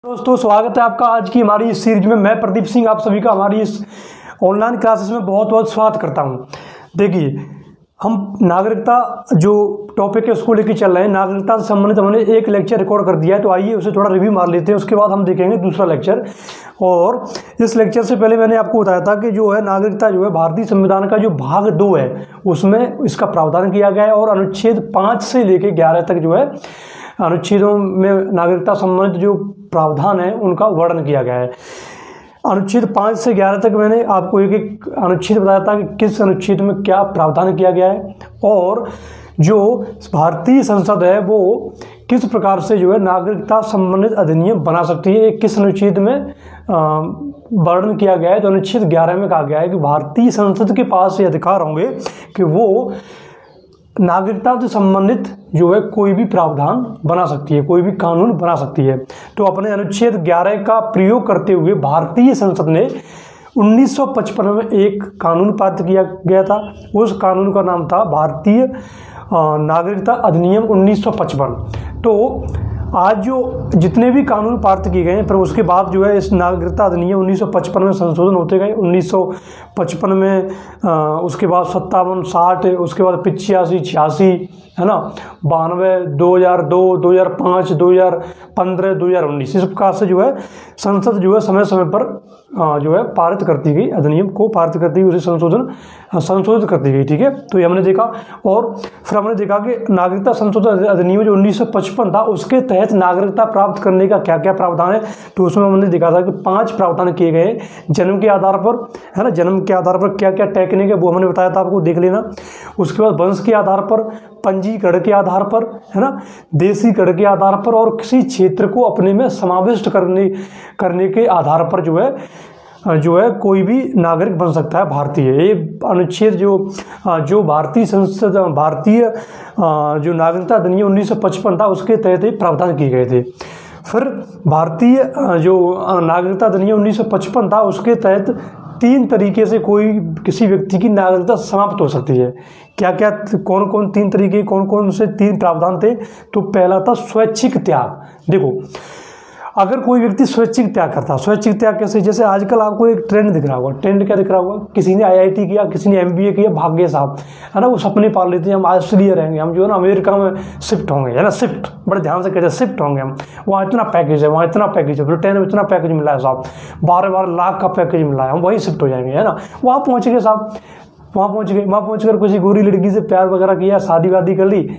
दोस्तों स्वागत है आपका आज की हमारी इस सीरीज में। मैं प्रदीप सिंह आप सभी का हमारी इस ऑनलाइन क्लासेस में बहुत बहुत स्वागत करता हूं। देखिए, हम नागरिकता जो टॉपिक है उसको लेकर चल रहे हैं। नागरिकता से संबंधित हमने एक लेक्चर रिकॉर्ड कर दिया है, तो आइए उसे थोड़ा रिव्यू मार लेते हैं। उसके बाद हम देखेंगे दूसरा लेक्चर। और इस लेक्चर से पहले मैंने आपको बताया था कि जो है नागरिकता जो है भारतीय संविधान का जो भाग 2 है उसमें इसका प्रावधान किया गया है, और अनुच्छेद 5 से लेकर 11 तक जो है अनुच्छेदों में नागरिकता संबंधित जो प्रावधान है उनका वर्णन किया गया है। अनुच्छेद 5 से 11 तक मैंने आपको एक एक अनुच्छेद बताया था कि किस अनुच्छेद में क्या प्रावधान किया गया है, और जो भारतीय संसद है वो किस प्रकार से जो है नागरिकता संबंधित अधिनियम बना सकती है, किस अनुच्छेद में वर्णन किया गया है। तो अनुच्छेद 11 में कहा गया है कि भारतीय संसद के पास ये अधिकार होंगे कि वो नागरिकता से संबंधित जो है कोई भी प्रावधान बना सकती है, कोई भी कानून बना सकती है। तो अपने अनुच्छेद 11 का प्रयोग करते हुए भारतीय संसद ने 1955 में एक कानून पारित किया गया था। उस कानून का नाम था भारतीय नागरिकता अधिनियम 1955। तो आज जो जितने भी कानून पारित किए गए हैं, पर उसके बाद जो है इस नागरिकता अधिनियम 1955 में संशोधन होते गए। 1955 में उसके बाद 57, 60, उसके बाद 85, 86, है ना, 92, 2002, 2005, 2015, 2019, इस प्रकार से जो है संसद जो है समय समय पर जो है पारित करती गई, अधिनियम को पारित करती गई, उसे संशोधित करती गई। ठीक है, तो ये हमने देखा। और फिर हमने देखा कि नागरिकता संशोधन अधिनियम जो 1955 था उसके तहत नागरिकता प्राप्त करने का क्या क्या प्रावधान है। तो उसमें हमने देखा था कि 5 प्रावधान किए गए जन्म के आधार पर, है ना, जन्म के आधार पर क्या क्या टेक्निक है वो हमने बताया था, आपको देख लेना। उसके बाद वंश के आधार पर, पंजीकरण के आधार पर, है ना, देशीकरण के आधार पर, और किसी क्षेत्र को अपने में समाविष्ट करने के आधार पर जो है कोई भी नागरिक बन सकता है भारतीय। ये अनुच्छेद जो भारतीय संसद जो नागरिकता अधिनियम 1955 था उसके तहत ही प्रावधान किए गए थे। फिर भारतीय जो नागरिकता अधिनियम 1955 था उसके तहत 3 तरीके से किसी व्यक्ति की नागरिकता समाप्त हो सकती है। क्या क्या, कौन कौन 3 तरीके, कौन कौन से 3 प्रावधान थे। तो पहला था स्वैच्छिक त्याग। देखो, अगर कोई व्यक्ति स्वैच्छिक त्याग करता, स्वैच्छिक त्याग कैसे, जैसे आजकल आपको एक ट्रेंड दिख रहा होगा। ट्रेंड क्या दिख रहा होगा? किसी ने IIT किया, किसी ने MBA किया, भाग्य साहब, है ना, वो सपने पाल लेते हैं हम ऑस्ट्रेलिया रहेंगे, हम जो है ना अमेरिका में शिफ्ट होंगे, है ना, शिफ्ट, बड़े ध्यान से कहते हैं शिफ्ट होंगे हम, वहाँ इतना पैकेज है, वहाँ इतना पैकेज है, ब्रिटेन में इतना पैकेज मिला है साहब, 12 लाख का पैकेज मिला है, हम वहीं शिफ्ट हो जाएंगे, है ना। वहाँ पहुँच गए साहब, वहाँ पहुँच कर किसी गोरी लड़की से प्यार वगैरह किया, शादी वादी कर ली,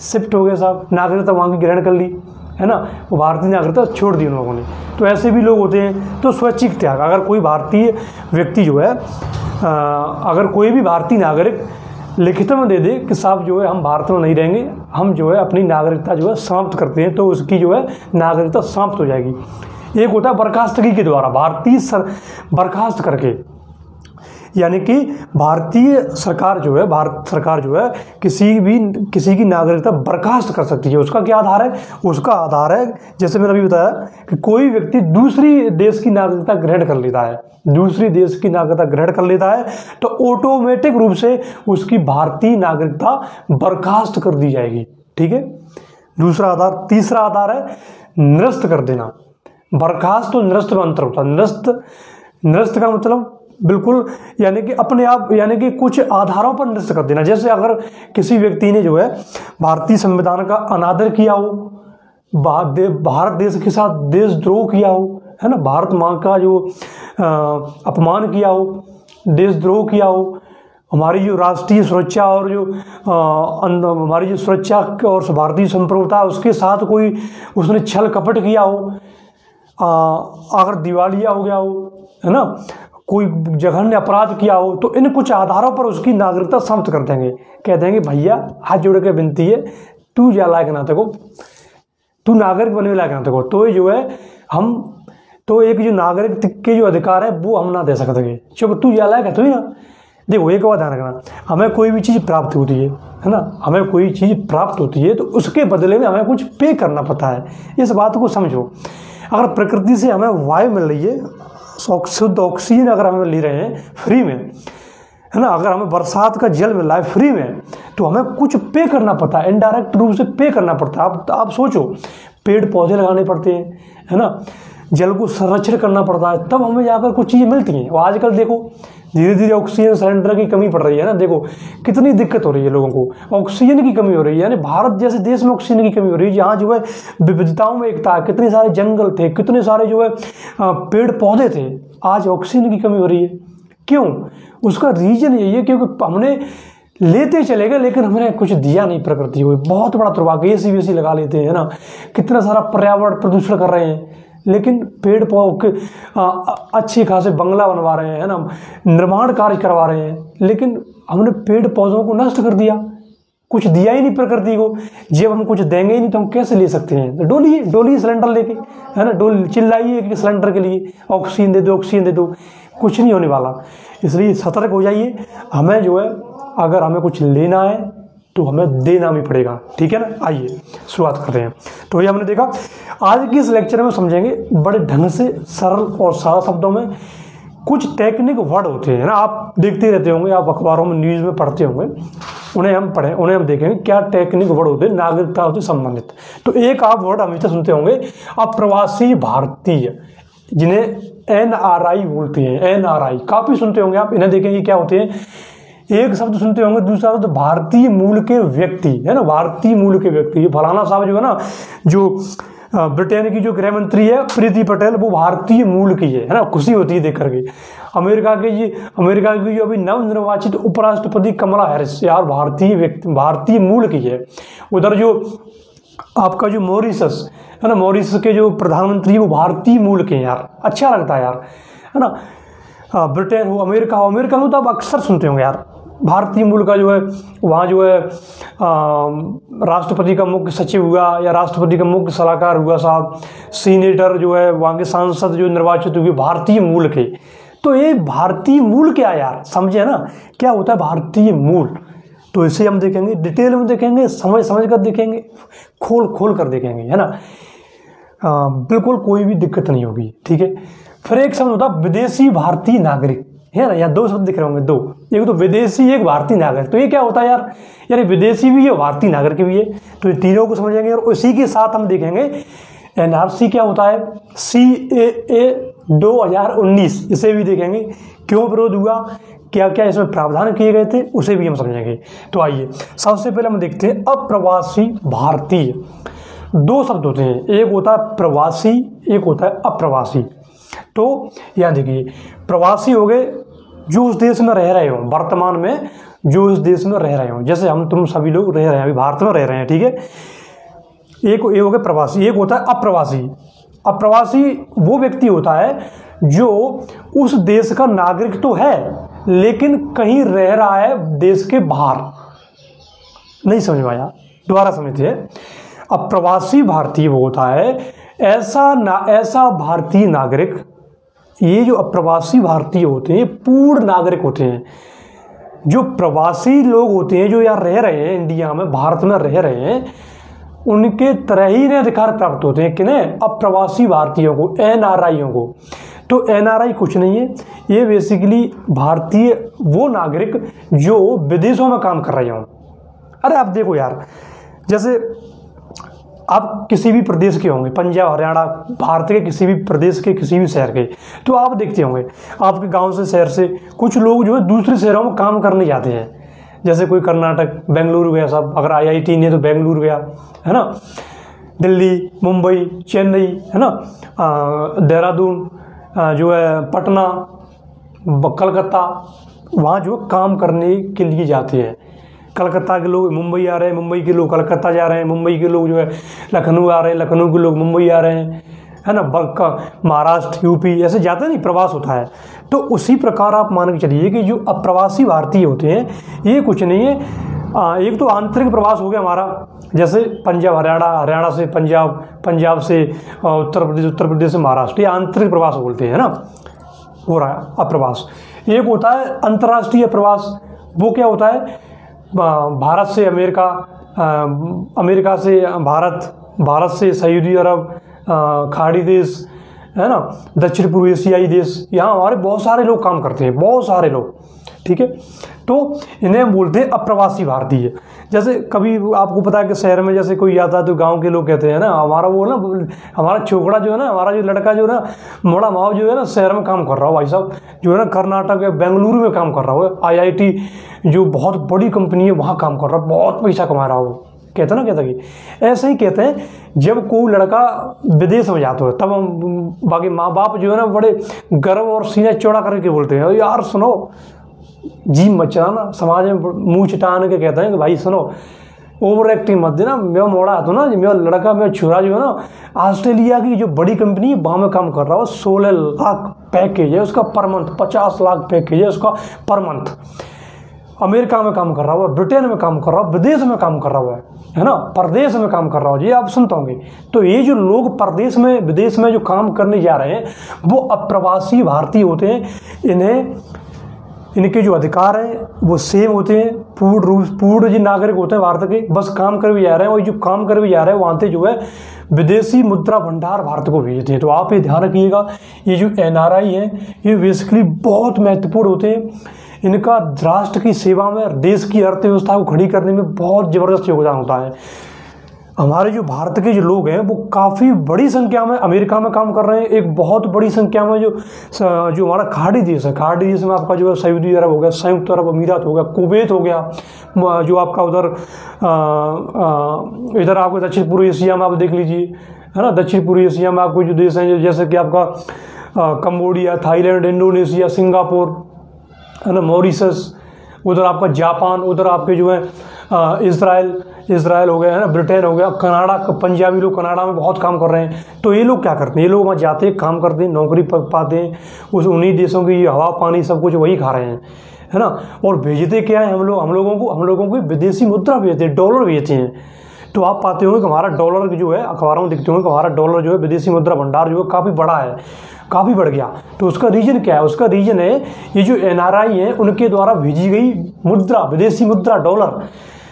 शिफ्ट हो गए साहब, नागरिकता वहाँ की ग्रहण कर ली, है ना, वो भारतीय नागरिकता छोड़ दी उन लोगों ने। तो ऐसे भी लोग होते हैं। तो स्वैच्छिक त्याग, अगर कोई भारतीय व्यक्ति जो है अगर कोई भी भारतीय नागरिक लिखित में दे दे कि साहब जो है हम भारत में नहीं रहेंगे, हम जो है अपनी नागरिकता जो है समाप्त करते हैं, तो उसकी जो है नागरिकता समाप्त हो जाएगी। एक होता है बर्खास्तगी के द्वारा, बर्खास्त करके, यानी कि भारत सरकार जो है किसी की नागरिकता बर्खास्त कर सकती है। उसका क्या आधार है? उसका आधार है, जैसे मैंने अभी बताया, कि कोई व्यक्ति दूसरी देश की नागरिकता ग्रहण कर लेता है, तो ऑटोमेटिक रूप से उसकी भारतीय नागरिकता बर्खास्त कर दी जाएगी। ठीक है, दूसरा आधार। तीसरा आधार है निरस्त कर देना। बर्खास्त और निरस्त में अंतर होता है। निरस्त का मतलब बिल्कुल, यानी कि अपने आप, यानी कि कुछ आधारों पर निरस्त कर देना। जैसे अगर किसी व्यक्ति ने जो है भारतीय संविधान का अनादर किया हो, भारत देश के साथ देशद्रोह किया हो, है ना, भारत माँ का जो अपमान किया हो, देशद्रोह किया हो, हमारी जो राष्ट्रीय सुरक्षा और जो हमारी जो सुरक्षा और भारतीय संप्रभुता उसके साथ कोई उसने छल कपट किया हो, अगर दिवालिया हो गया हो, है ना, कोई जघन्य अपराध किया हो, तो इन कुछ आधारों पर उसकी नागरिकता समाप्त कर देंगे। कह देंगे भैया हाथ जोड़ के विनती है, तू जा लायक ना तको, तू नागरिक बनने लायक ना तको। तो ये जो है हम तो एक जो नागरिक के जो अधिकार है वो हम ना दे सकते। चुप, तू जा लायक है, तू ही ना। देखो, एक बात ध्यान रखना, हमें कोई भी चीज़ प्राप्त होती है ना, हमें कोई चीज़ प्राप्त होती है तो उसके बदले में हमें कुछ पे करना पड़ता है। इस बात को समझो। अगर प्रकृति से हमें वायु मिल रही है, शुद्ध ऑक्सीजन अगर हमें ले रहे हैं फ्री में, है ना, अगर हमें बरसात का जल मिल रहा है फ्री में, तो हमें कुछ पे करना पड़ता है, इनडायरेक्ट रूप से पे करना पड़ता है। आप सोचो, पेड़ पौधे लगाने पड़ते हैं, है ना, जल को संरक्षण करना पड़ता है, तब हमें जाकर कुछ चीज़ें मिलती हैं। और आजकल देखो धीरे धीरे ऑक्सीजन सिलेंडर की कमी पड़ रही है ना, देखो कितनी दिक्कत हो रही है लोगों को, ऑक्सीजन की कमी हो रही है। यानी भारत जैसे देश में ऑक्सीजन की कमी हो रही है, जहाँ जो है विविधताओं में एकता है, कितने सारे जंगल थे, कितने सारे जो है पेड़ पौधे थे, आज ऑक्सीजन की कमी हो रही है। क्यों? उसका रीजन यही है क्योंकि हमने लेते चले गए लेकिन हमने कुछ दिया नहीं प्रकृति को। बहुत बड़ा दुर्भाग्य, एसी वेसी लगा लेते हैं ना, कितना सारा पर्यावरण प्रदूषण कर रहे हैं, लेकिन पेड़ पौधे अच्छे खासे बंगला बनवा रहे हैं, है ना, निर्माण कार्य करवा रहे हैं, लेकिन हमने पेड़ पौधों को नष्ट कर दिया, कुछ दिया ही नहीं प्रकृति को। जब हम कुछ देंगे ही नहीं तो हम कैसे ले सकते हैं? तो डोली सिलेंडर लेके, है ना, डोली चिल्लाइए कि सिलेंडर के लिए ऑक्सीजन दे दो, ऑक्सीजन दे दो, कुछ नहीं होने वाला। इसलिए सतर्क हो जाइए। हमें जो है अगर हमें कुछ लेना है तो हमें देना भी पड़ेगा, ठीक है ना। आइए शुरुआत करते हैं। तो ये हमने देखा, आज के इस लेक्चर में समझेंगे बड़े ढंग से, सरल और सादा शब्दों में। कुछ टेक्निक वर्ड होते हैं ना, आप देखते रहते होंगे, आप अखबारों में न्यूज़ में पढ़ते होंगे, उन्हें हम देखेंगे क्या टेक्निक वर्ड होते हैं नागरिकता से संबंधित। तो एक आप वर्ड हमेशा सुनते होंगे, अप्रवासी भारतीय, जिन्हें NRI बोलते हैं। NRI काफ़ी सुनते होंगे आप, इन्हें देखेंगे क्या होते हैं। एक शब्द सुनते होंगे, दूसरा शब्द भारतीय मूल के व्यक्ति, है ना, भारतीय मूल के व्यक्ति। फलाना साहब जो है ना, जो ब्रिटेन की जो गृह मंत्री है प्रीति पटेल, वो भारतीय मूल की है ना, खुशी होती है देख करके। अमेरिका की जो अभी नवनिर्वाचित उपराष्ट्रपति कमला हैरिस, यार भारतीय व्यक्ति, भारतीय मूल की है। उधर जो आपका जो मॉरिशस है ना, मॉरिशस के जो प्रधानमंत्री वो भारतीय मूल के हैं यार, अच्छा लगता है यार, है ना। ब्रिटेन हो, अमेरिका में तो आप अक्सर सुनते होंगे यार, भारतीय मूल का जो है वहाँ जो है राष्ट्रपति का मुख्य सचिव हुआ या राष्ट्रपति का मुख्य सलाहकार हुआ साहब, सीनेटर जो है वहाँ के सांसद जो निर्वाचित हुए भारतीय मूल के। तो ये भारतीय मूल क्या यार, समझे ना क्या होता है भारतीय मूल। तो इसे हम देखेंगे, डिटेल में देखेंगे, समझ कर देखेंगे, खोल कर देखेंगे, है ना। बिल्कुल कोई भी दिक्कत नहीं होगी, ठीक है। फिर एक शब्द होता है विदेशी भारतीय नागरिक, है ना। यहाँ दो शब्द दिख रहे होंगे, दो, एक तो विदेशी, एक भारतीय नागरिक। तो ये क्या होता है यार, यानी विदेशी भी है, भारतीय नागरिक भी है। तो ये तीनों को समझेंगे और उसी के साथ हम देखेंगे NRC क्या होता है, CAA 2019, इसे भी देखेंगे, क्यों विरोध हुआ, क्या क्या इसमें प्रावधान किए गए थे, उसे भी हम समझेंगे। तो आइए सबसे पहले हम देखते हैं अप्रवासी भारतीय। दो शब्द होते हैं, एक होता है प्रवासी, एक होता है अप्रवासी। तो यहाँ देखिए, प्रवासी हो गए जो उस देश में रह रहे हो, वर्तमान में जो उस देश में रह रहे हो, जैसे हम तुम सभी लोग रह रहे हैं, अभी भारत में रह रहे हैं, ठीक है। एक हो गया प्रवासी, एक होता है अप्रवासी। अप्रवासी वो व्यक्ति होता है जो उस देश का नागरिक तो है लेकिन कहीं रह रहा है देश के बाहर। नहीं समझ में आया, दोबारा समझते हैं। अप्रवासी भारतीय वो होता है ऐसा भारतीय नागरिक, ये जो अप्रवासी भारतीय होते हैं पूर्ण नागरिक होते हैं। जो प्रवासी लोग होते हैं जो यहाँ रह रहे हैं, इंडिया में, भारत में रह रहे हैं, उनके तरह ही इन्हें अधिकार प्राप्त होते हैं। किन्हें? अप्रवासी भारतीयों को, NRIयों को। तो NRI कुछ नहीं है, ये बेसिकली भारतीय वो नागरिक जो विदेशों में काम कर रहे हों। अरे आप देखो यार, जैसे आप किसी भी प्रदेश के होंगे, पंजाब, हरियाणा, भारत के किसी भी प्रदेश के किसी भी शहर के, तो आप देखते होंगे आपके गांव से, शहर से कुछ लोग जो है दूसरे शहरों में काम करने जाते हैं। जैसे कोई कर्नाटक, बेंगलुरु गया साहब, अगर IIT नहीं है तो बेंगलुरु गया, है ना, दिल्ली, मुंबई, चेन्नई, है ना, देहरादून, जो है पटना, कलकत्ता, वहाँ जो काम करने के लिए जाते हैं। कलकत्ता के लोग मुंबई आ रहे हैं, मुंबई के लोग कलकत्ता जा रहे हैं, मुंबई के लोग जो है लखनऊ आ रहे हैं, लखनऊ के लोग मुंबई आ रहे हैं, है ना, महाराष्ट्र, UP, ऐसे जाते नहीं, प्रवास होता है। तो उसी प्रकार आप मान के चलिए कि जो अप्रवासी भारतीय होते हैं ये कुछ नहीं है, एक तो आंतरिक प्रवास हो गया हमारा, जैसे पंजाब, हरियाणा से पंजाब, पंजाब से उत्तर प्रदेश से महाराष्ट्र, ये आंतरिक प्रवास बोलते हैं ना, हो रहा है अप्रवास। एक होता है अंतर्राष्ट्रीय प्रवास, वो क्या होता है, भारत से अमेरिका, अमेरिका से भारत, भारत से सऊदी अरब, खाड़ी देश, है ना, दक्षिण पूर्व एशियाई देश, यहाँ हमारे बहुत सारे लोग काम करते हैं, बहुत सारे लोग, ठीक है। तो इन्हें बोलते हैं अप्रवासी भारतीय। जैसे कभी आपको पता है कि शहर में जैसे कोई आता है तो गांव के लोग कहते हैं ना, हमारा वो ना, हमारा छोकरा जो है ना, हमारा जो लड़का जो है ना, मोड़ा माव जो है ना, शहर में काम कर रहा हो भाई साहब, जो है ना कर्नाटक या बेंगलुरु में काम कर रहा हो, IIT जो बहुत बड़ी कंपनी है वहाँ काम कर रहा हो, बहुत पैसा कमा रहा हो, कहते ना, कहते कि ऐसे ही कहते हैं। जब कोई लड़का विदेश में जाता है तब हम बाकी माँ बाप जो है ना बड़े गर्व और सीना चौड़ा करके बोलते हैं, यार सुनो, जी मचाना, समाज में मुंह चिटाने के कहते हैं कि भाई सुनो, ओवर एक्टिंग मत देना। मेरा मोड़ा आता ना, मेरा लड़का, मेरा छोरा जो है ना, ऑस्ट्रेलिया की जो बड़ी कंपनी है वहाँ में काम कर रहा हो, 16 लाख पैकेज है उसका पर मंथ, 50 लाख पैकेज है उसका पर मंथ। अमेरिका में काम कर रहा हुआ, ब्रिटेन में काम कर रहा हुआ, विदेश में काम कर रहा हुआ है ना, परदेश में काम कर रहा हो, ये आप सुनते होंगे। तो ये जो लोग परदेश में, विदेश में जो काम करने जा रहे हैं वो अप्रवासी भारतीय होते हैं। इनके जो अधिकार हैं वो सेम होते हैं, पूर्ण जी नागरिक होते हैं भारत के, बस काम कर भी जा रहे हैं, और जो काम कर भी जा रहे हैं वहाँ से जो है विदेशी मुद्रा भंडार भारत को भेजते हैं। तो आप ये ध्यान रखिएगा, ये जो NRI हैं ये बेसिकली बहुत महत्वपूर्ण होते हैं। इनका राष्ट्र की सेवा में, देश की अर्थव्यवस्था को खड़ी करने में बहुत ज़बरदस्त योगदान होता है। हमारे जो भारत के जो लोग हैं वो काफ़ी बड़ी संख्या में अमेरिका में काम कर रहे हैं, एक बहुत बड़ी संख्या में जो हमारा खाड़ी देश है, खाड़ी देश में आपका जो है सऊदी अरब हो गया, संयुक्त अरब अमीरात हो गया, कुवैत हो गया, जो आपका उधर इधर आपको दक्षिण पूर्व एशिया में आप देख लीजिए, है ना, दक्षिण पूर्व एशिया में आपको जो देश हैं जैसे कि आपका कंबोडिया, थाईलैंड, इंडोनेशिया, सिंगापुर, है ना, मॉरिशस, उधर आपका जापान, उधर आपके जो है इज़राइल हो गया, है ना, ब्रिटेन हो गया, कनाडा, पंजाबी लोग कनाडा में बहुत काम कर रहे हैं। तो ये लोग क्या करते हैं, ये लोग वहाँ जाते हैं, काम करते हैं, नौकरी पाते हैं, उन्हीं देशों की हवा पानी सब कुछ वही खा रहे हैं, है ना। और भेजते क्या है, हम लोगों को विदेशी मुद्रा भेजते हैं, डॉलर भेजते हैं। तो आप पाते होंगे कि हमारा डॉलर जो है, अखबारों में दिखते होंगे कि हमारा डॉलर जो है, विदेशी मुद्रा भंडार जो है काफ़ी बड़ा है, काफ़ी बढ़ गया। तो उसका रीज़न क्या है, उसका रीज़न है ये जो NRI हैं उनके द्वारा भेजी गई मुद्रा, विदेशी मुद्रा, डॉलर।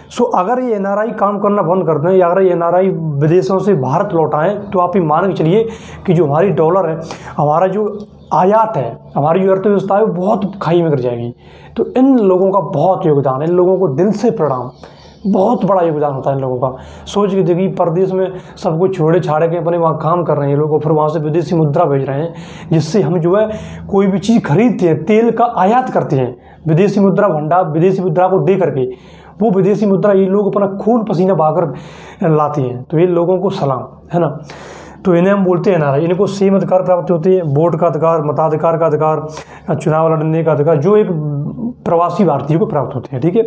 सो अगर ये NRI काम करना बंद कर दें, या अगर ये NRI विदेशों से भारत लौटाएं, तो आप ये मान के चलिए कि जो हमारी डॉलर है, हमारा जो आयात है, हमारी जो अर्थव्यवस्था है वो बहुत खाई में गिर जाएगी। तो इन लोगों का बहुत योगदान है, इन लोगों को दिल से प्रणाम, बहुत बड़ा योगदान होता है इन लोगों का। सोच के देखिए, परदेश में सब कुछ छोड़े छाड़े के अपने वहाँ काम कर रहे हैं लोग, फिर वहाँ से विदेशी मुद्रा भेज रहे हैं, जिससे हम जो है कोई भी चीज़ खरीदते हैं, तेल का आयात करते हैं, विदेशी मुद्रा भंडार, विदेशी मुद्रा को दे करके, वो विदेशी मुद्रा ये लोग अपना खून पसीना बहाकर लाते हैं। तो ये लोगों को सलाम, है ना। तो इन्हें हम बोलते हैं NRI। इनको सेम अधिकार प्राप्त होते हैं, वोट का अधिकार, मताधिकार का अधिकार, चुनाव लड़ने का अधिकार, जो एक प्रवासी भारतीय को प्राप्त होते हैं। ठीक है,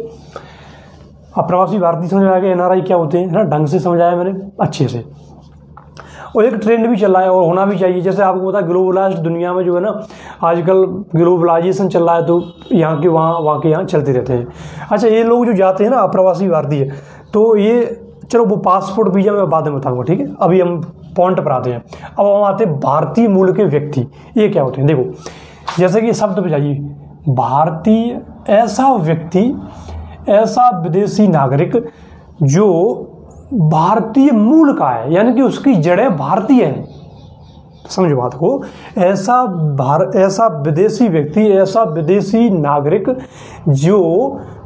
अब प्रवासी भारतीय समझ में आ गया NRI क्या होते हैं, है ना, ढंग से समझाया मैंने अच्छे से। और एक ट्रेंड भी चल रहा है और होना भी चाहिए, जैसे आपको पता है ग्लोबलाइज्ड दुनिया में जो है ना आजकल ग्लोबलाइजेशन चल रहा है, तो यहाँ के वहाँ के यहाँ चलते रहते हैं। अच्छा, ये लोग जो जाते हैं ना अप्रवासी भारतीय, तो ये चलो वो पासपोर्ट वीजा मैं बाद में बताऊँगा, ठीक है, अभी हम पॉइंट पर आते हैं। अब हम आते हैं भारतीय मूल के व्यक्ति, ये क्या होते हैं। देखो, जैसे कि शब्द पे जाइए, भारतीय ऐसा व्यक्ति, ऐसा विदेशी नागरिक जो भारतीय मूल का है, यानी कि उसकी जड़ें भारतीय हैं। समझो बात को, ऐसा विदेशी व्यक्ति, ऐसा विदेशी नागरिक जो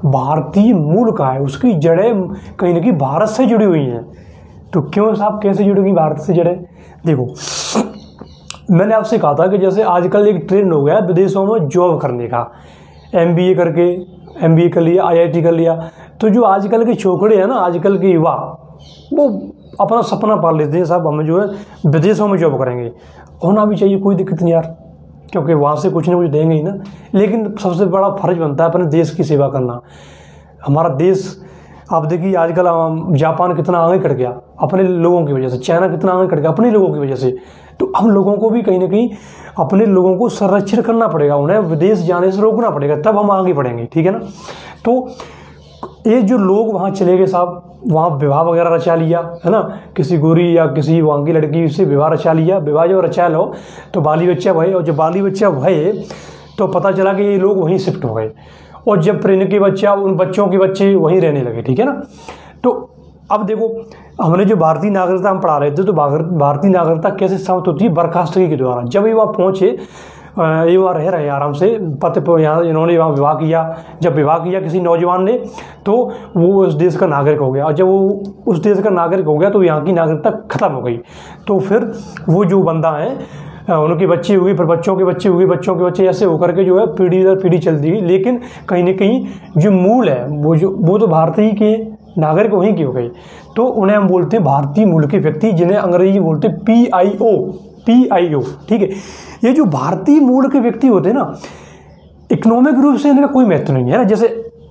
भारतीय मूल का है, उसकी जड़ें कहीं न कहीं भारत से जुड़ी हुई हैं। तो क्यों साहब, कैसे जुड़ेगी भारत से जड़ें? देखो, मैंने आपसे कहा था कि जैसे आजकल एक ट्रेंड हो गया विदेशों में जॉब करने का, MBA कर लिया, IIT कर लिया। तो जो आजकल के छोकरे हैं ना, आजकल के युवा, वो अपना सपना पाल लेते हैं, साहब हमें जो है विदेशों में जॉब करेंगे। होना भी चाहिए, कोई दिक्कत नहीं यार, क्योंकि वहाँ से कुछ ना कुछ देंगे ही ना। लेकिन सबसे बड़ा फर्ज बनता है अपने देश की सेवा करना। हमारा देश, आप देखिए आजकल जापान कितना आगे कट गया अपने लोगों की वजह से, चाइना कितना आगे कट गया अपने लोगों की वजह से। तो हम लोगों को भी कहीं ना कहीं अपने लोगों को संरक्षण करना पड़ेगा, उन्हें विदेश जाने से रोकना पड़ेगा, तब हम आगे बढ़ेंगे, ठीक है ना। तो ये जो लोग वहाँ चले गए साहब, वहाँ विवाह वगैरह रचा लिया, है ना, किसी गोरी या किसी वहाँ की लड़की से विवाह रचा लिया। विवाह जब रचा लो तो बाली बच्चा भये, और जब बाली बच्चा भये तो पता चला कि ये लोग वहीं शिफ्ट हो गए, और जब फिर इनके बच्चा, उन बच्चों के बच्चे वहीं रहने लगे, ठीक है ना। तो अब देखो, हमने जो भारतीय नागरिकता हम पढ़ा रहे थे, तो भारतीय नागरिकता कैसे समाप्त होती है? बर्खास्तगी के द्वारा। जब ये वहाँ पहुँचे, ये वहाँ रह रहे हैं आराम से, पति यहाँ इन्होंने वहाँ विवाह किया, जब विवाह किया किसी नौजवान ने तो वो उस देश का नागरिक हो गया, और जब वो उस देश का नागरिक हो गया तो यहाँ की नागरिकता ख़त्म हो गई। तो फिर वो जो बंदा है उनकी बच्ची हुई, फिर बच्चों के बच्चे हुए, बच्चों के बच्चे, ऐसे होकर के जो है पीढ़ी दर पीढ़ी चलती गई। लेकिन कहीं ना कहीं जो मूल है वो तो भारतीय के नागरिक वहीं की हो गई। तो उन्हें हम बोलते हैं भारतीय मूल के व्यक्ति, जिन्हें अंग्रेजी बोलते हैं PIO। ठीक है, ये जो भारतीय मूल के व्यक्ति होते हैं ना, इकोनॉमिक रूप से इनका कोई महत्व नहीं है ना। जैसे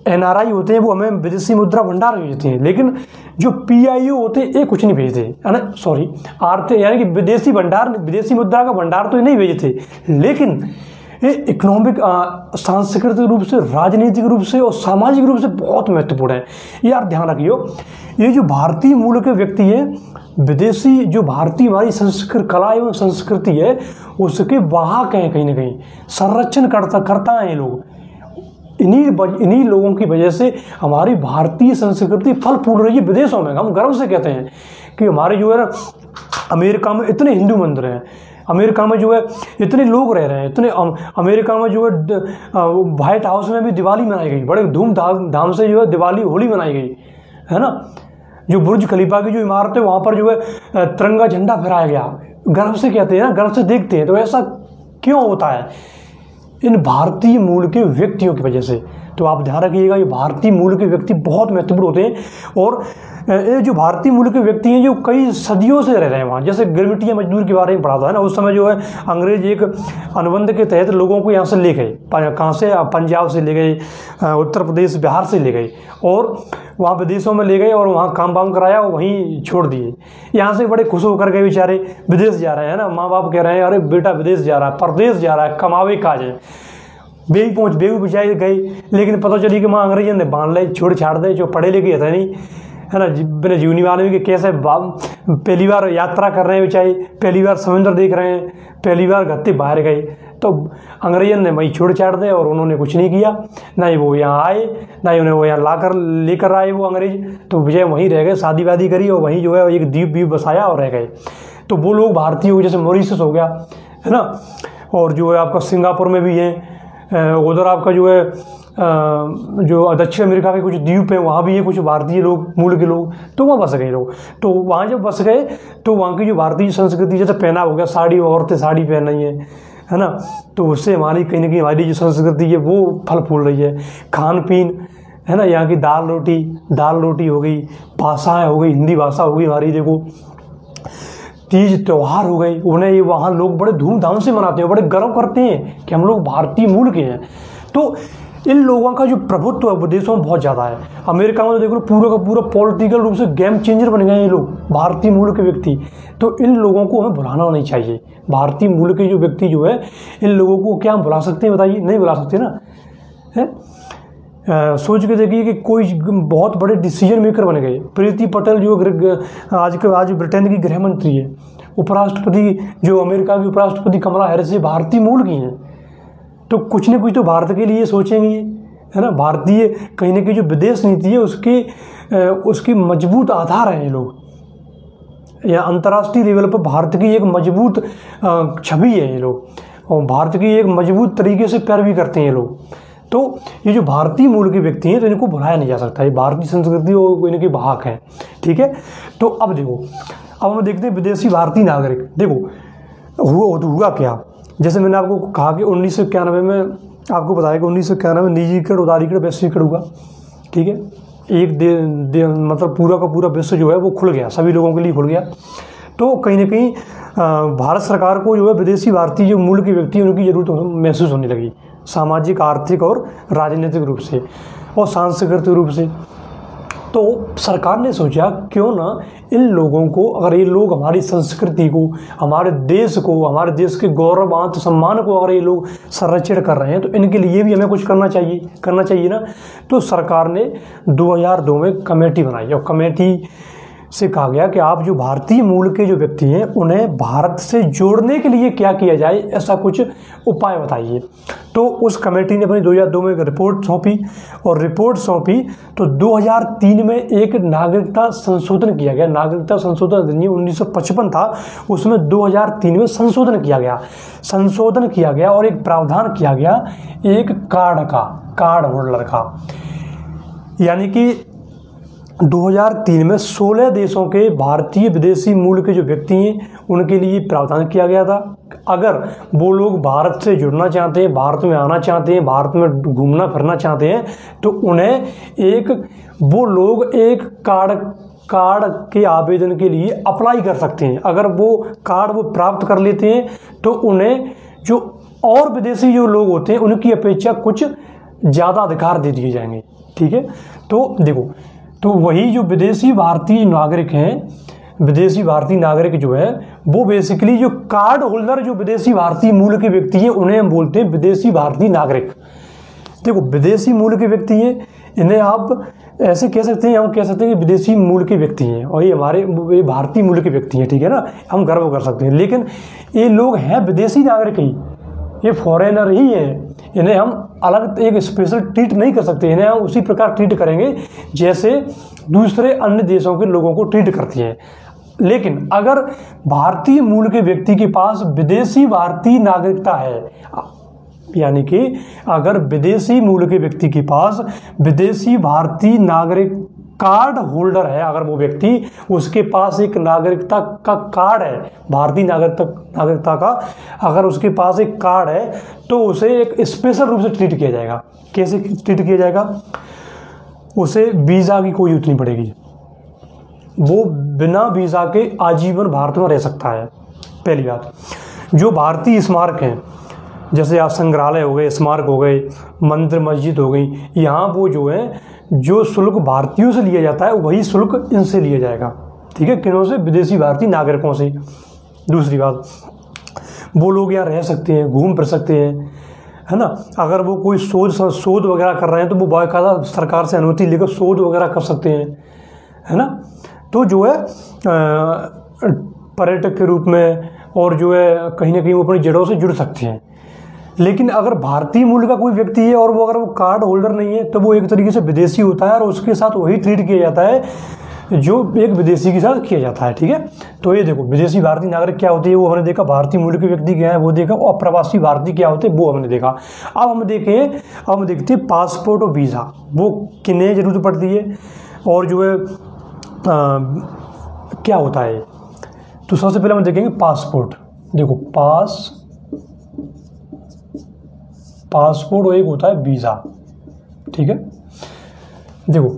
NRI होते हैं वो हमें विदेशी मुद्रा भंडार भेजते हैं, लेकिन जो PIO होते हैं ये कुछ नहीं भेजते है ना, सॉरी आर्थिक यानी कि विदेशी मुद्रा का भंडार तो ये नहीं भेजते, लेकिन ये इकोनॉमिक, सांस्कृतिक रूप से, राजनीतिक रूप से और सामाजिक रूप से बहुत महत्वपूर्ण है। यार ध्यान रखियो, ये जो भारतीय मूल के व्यक्ति है, विदेशी जो भारतीय हमारी संस्कृति, कला एवं संस्कृति है, उसके वाहक हैं, कहीं ना कहीं संरक्षण करता है ये लोग। इन्हीं लोगों की वजह से हमारी भारतीय संस्कृति फल फूल रही है विदेशों में। हम गर्व से कहते हैं कि हमारे जो है ना, अमेरिका में इतने हिंदू मंदिर हैं, अमेरिका में जो है इतने लोग रह रहे हैं, इतने अमेरिका में जो है व्हाइट हाउस में भी दिवाली मनाई गई, बड़े धूमधाम से जो है दिवाली होली मनाई गई है ना। जो बुर्ज खलीफा की जो इमारत है वहाँ पर जो है तिरंगा झंडा फहराया गया। गर्व से कहते हैं ना, गर्व से देखते हैं। तो ऐसा क्यों होता है? इन भारतीय मूल के व्यक्तियों की वजह से। तो आप ध्यान रखिएगा, ये भारतीय मूल के व्यक्ति बहुत महत्वपूर्ण होते हैं। और ये जो भारतीय मूल के व्यक्ति हैं जो कई सदियों से रह रहे हैं वहाँ, जैसे गिरमिटिया मजदूर के बारे में पढ़ा था ना, उस समय जो है अंग्रेज एक अनुबंध के तहत लोगों को यहाँ से ले गए, कहाँ से, पंजाब से ले गए, उत्तर प्रदेश, बिहार से ले गए, और वहाँ विदेशों में ले गए और वहाँ काम वाम कराया और वहीं छोड़ दिए। यहाँ से बड़े खुश होकर गए बेचारे, विदेश जा रहे हैं ना, माँ बाप कह रहे हैं अरे बेटा विदेश जा रहा है, परदेश जा रहा है, कमावे काज है। बेबी बिचारे गए, लेकिन पता चली कि माँ अंग्रेजों ने बांध ले, छोड़ छाड़ दे, जो पढ़े लिखे थे नहीं है ना, बिना जीवनी वाले के कैसे पहली बार यात्रा कर रहे हैं बेचारे, पहली बार समुद्र देख रहे हैं, पहली बार घर से बाहर गए, तो अंग्रेजों ने वहीं छोड़ छाड़ दे और उन्होंने कुछ नहीं किया, ना ही वो यहाँ आए, ना ही उन्हें वो यहाँ लेकर आए वो अंग्रेज। तो विजय वहीं रह गए, शादी वादी करी और वहीं जो है एक द्वीप बसाया और रह गए। तो वो लोग भारतीय हो, जैसे मॉरिशस हो गया है ना, और जो है आपका सिंगापुर में भी है, उधर आपका जो है जो दक्षिण अमेरिका के कुछ द्वीप हैं वहाँ भी है कुछ भारतीय लोग, मूल के लोग, तो वहाँ बस गए लोग। तो वहाँ जब बस गए तो वहाँ की जो भारतीय संस्कृति, जैसे पहनाव हो गया, साड़ी, औरतें साड़ी पहन रही है ना, तो उससे हमारी कहीं ना कहीं हमारी जो संस्कृति है वो फल फूल रही है। खान पीन है ना, यहाँ की दाल रोटी हो गई, भाषाएँ हो गई, हिंदी भाषा हो गई हमारी, देखो तीज त्यौहार हो गए, उन्हें ये वहाँ लोग बड़े धूमधाम से मनाते हैं, बड़े गर्व करते हैं कि हम लोग भारतीय मूल के हैं। तो इन लोगों का जो प्रभुत्व है विदेशों में बहुत ज़्यादा है। अमेरिका में तो देख लो पूरा का पूरा पॉलिटिकल रूप से गेम चेंजर बन गए ये लोग, भारतीय मूल के व्यक्ति। तो इन लोगों को हमें भुलाना नहीं चाहिए। भारतीय मूल के जो व्यक्ति जो है, इन लोगों को क्या हम भुला सकते हैं? बताइए, नहीं भुला सकते ना, है? सोच के देखिए कि कोई बहुत बड़े डिसीजन मेकर बन गए। प्रीति पटेल जो आज ब्रिटेन की गृह मंत्री है, उपराष्ट्रपति जो अमेरिका की उपराष्ट्रपति कमला हैरिस ये भारतीय मूल की हैं। तो कुछ न कुछ तो भारत के लिए सोचेंगे, है ना। भारतीय कहीं ना कहीं जो विदेश नीति है उसकी मजबूत आधार हैं ये लोग। या अंतर्राष्ट्रीय लेवल पर भारत की एक मजबूत छवि है ये लोग, और भारत की एक मजबूत तरीके से पैरवी करते हैं ये लोग। तो ये जो भारतीय मूल के व्यक्ति हैं तो इनको भुलाया नहीं जा सकता, ये भारतीय संस्कृति और इनके वाहक हैं, ठीक है। तो अब देखो, अब हम देखते हैं विदेशी भारतीय नागरिक। देखो हुआ क्या, जैसे मैंने आपको कहा कि 1991 में आपको बताया कि 1991 में निजीकरण, उदारीकरण, वैश्वीकरण हुआ, ठीक है। एक मतलब पूरा का पूरा विश्व जो है वो खुल गया, सभी लोगों के लिए खुल गया। तो कहीं ना कहीं भारत सरकार को जो है विदेशी भारतीय जो मूल के व्यक्ति उनकी ज़रूरत महसूस होने लगी, सामाजिक, आर्थिक और राजनीतिक रूप से और सांस्कृतिक रूप से। तो सरकार ने सोचा क्यों ना इन लोगों को, अगर ये लोग हमारी संस्कृति को, हमारे देश को, हमारे देश के गौरव आत्मसम्मान को अगर ये लोग संरक्षण कर रहे हैं तो इनके लिए भी हमें कुछ करना चाहिए ना। तो सरकार ने 2002 में कमेटी बनाई, और कमेटी से कहा गया कि आप जो भारतीय मूल के जो व्यक्ति हैं उन्हें भारत से जोड़ने के लिए क्या किया जाए, ऐसा कुछ उपाय बताइए। तो उस कमेटी ने अपनी 2002 में एक रिपोर्ट सौंपी और रिपोर्ट सौंपी तो 2003 में एक नागरिकता संशोधन किया गया। नागरिकता संशोधन अधिनियम 1955 था, उसमें 2003 में संशोधन किया गया और एक प्रावधान किया गया एक कार्ड होल्डर का, यानी कि 2003 में 16 देशों के भारतीय विदेशी मूल के जो व्यक्ति हैं उनके लिए प्रावधान किया गया था। अगर वो लोग भारत से जुड़ना चाहते हैं, भारत में आना चाहते हैं, भारत में घूमना फिरना चाहते हैं, तो उन्हें वो लोग एक कार्ड के आवेदन के लिए अप्लाई कर सकते हैं। अगर वो कार्ड प्राप्त कर लेते हैं तो उन्हें जो और विदेशी जो लोग होते हैं उनकी अपेक्षा कुछ ज़्यादा अधिकार दे दिए जाएंगे। ठीक है, तो देखो, तो वही जो विदेशी भारतीय नागरिक जो है वो बेसिकली जो कार्ड होल्डर जो विदेशी भारतीय मूल के व्यक्ति हैं उन्हें हम बोलते हैं विदेशी भारतीय नागरिक। देखो, विदेशी मूल के व्यक्ति हैं, इन्हें आप ऐसे कह सकते हैं, हम कह सकते हैं कि विदेशी मूल के व्यक्ति हैं और ये भारतीय मूल के व्यक्ति हैं। ठीक है ना, हम गर्व कर सकते हैं, लेकिन ये लोग हैं विदेशी नागरिक ही, ये फॉरेनर ही है। इन्हें हम अलग एक स्पेशल ट्रीट नहीं कर सकते, इन्हें हम उसी प्रकार ट्रीट करेंगे जैसे दूसरे अन्य देशों के लोगों को ट्रीट करती है। लेकिन अगर भारतीय मूल के व्यक्ति के पास विदेशी भारतीय नागरिकता है, यानी कि अगर विदेशी मूल के व्यक्ति के पास विदेशी भारतीय नागरिक कार्ड होल्डर है, अगर वो व्यक्ति उसके पास एक नागरिकता का कार्ड है, भारतीय नागरिकता का अगर उसके पास एक कार्ड है तो उसे एक स्पेशल रूप से ट्रीट किया जाएगा। कैसे ट्रीट किया जाएगा? उसे वीज़ा की कोई जरूरत नहीं पड़ेगी, वो बिना वीज़ा के आजीवन भारत में रह सकता है। पहली बात, जो भारतीय स्मारक हैं जैसे आप संग्रहालय हो गए, स्मारक हो गए, मंदिर मस्जिद हो गई, यहाँ वो जो है जो शुल्क भारतीयों से लिया जाता है वही शुल्क इनसे लिया जाएगा। ठीक है, किन्हों से? विदेशी भारतीय नागरिकों से। दूसरी बात, वो लोग यहाँ रह सकते हैं, घूम फिर सकते हैं, है ना। अगर वो कोई शोध वगैरह कर रहे हैं तो वो बाकायदा सरकार से अनुमति लेकर शोध वगैरह कर सकते हैं, है ना। तो जो है पर्यटक के रूप में और जो है कहीं ना कहीं वो अपनी जड़ों से जुड़ सकते हैं। लेकिन अगर भारतीय मूल का कोई व्यक्ति है और वो अगर वो कार्ड होल्डर नहीं है तो वो एक तरीके से विदेशी होता है और उसके साथ वही ट्रीट किया जाता है जो एक विदेशी के साथ किया जाता है। ठीक है, तो ये देखो, विदेशी भारतीय नागरिक क्या होती है वो हमने देखा, भारतीय मूल के व्यक्ति क्या है वो देखा, और अप्रवासी भारतीय क्या होते हैं वो हमने देखा। अब हम देखते हैं पासपोर्ट और वीज़ा, वो किन्हें जरूरत पड़ती है और जो है क्या होता है। तो सबसे पहले हम देखेंगे पासपोर्ट। देखो, पासपोर्ट और एक होता है वीज़ा। ठीक है, देखो,